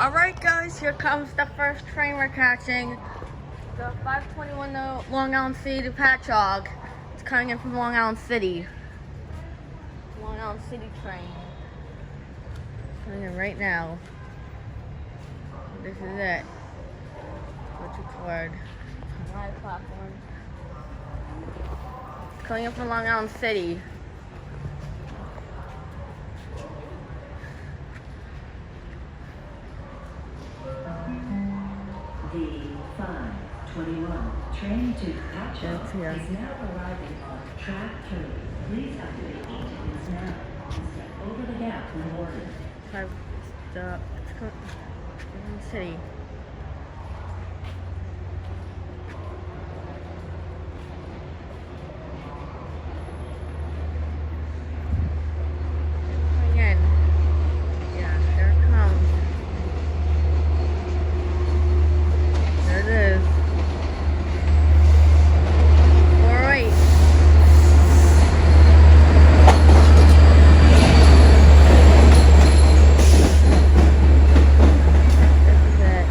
Alright guys, here comes the first train we're catching. The 521 Long Island City to Patchouge. It's coming in from Long Island City. Long Island City train. Coming in right now. This is it. What's it called? Live platform. It's coming in from Long Island City. The 521 train to Patchouge is now arriving on track 3. Please activate the tickets now and step over the gap when boarded. It's coming from the city. Again. Yeah, there it comes. There it is. Alright. This is it.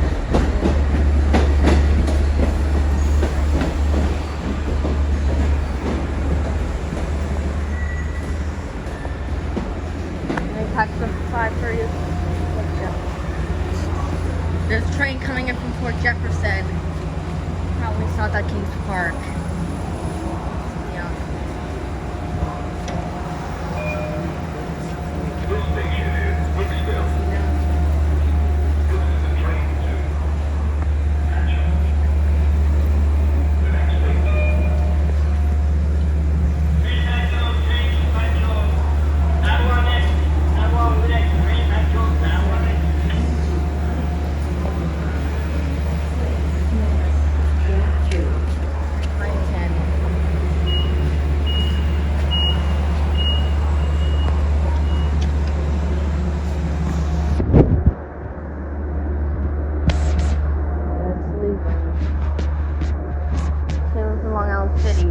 They packed the 5:30. There's a train coming in from Fort Jefferson. Probably saw it at Kings Park. Yeah. This station is Hicksville. Yeah. This is the train to Patchouge. The next station. Track 2. Line 10. It's leaving. Came from Long Island City.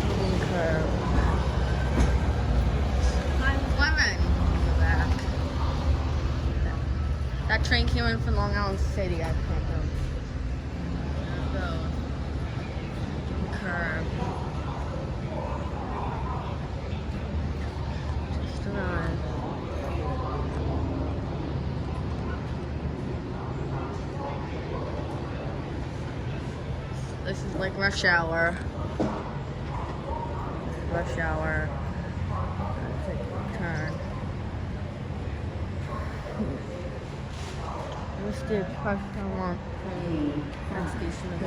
Moving curve. 911 in the back. That train came in from Long Island City, I think. There it goes. Curve. Just arrived. This is like rush hour. Rush hour. Take a turn. Let's do 5:01 from that station to The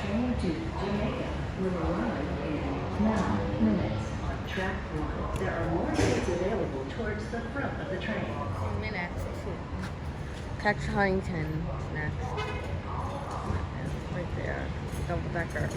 train to Jamaica will arrive in 9 minutes on track 1. There are more seats available towards the front of the train. 10 minutes to catch Huntington next. Right there. Double decker.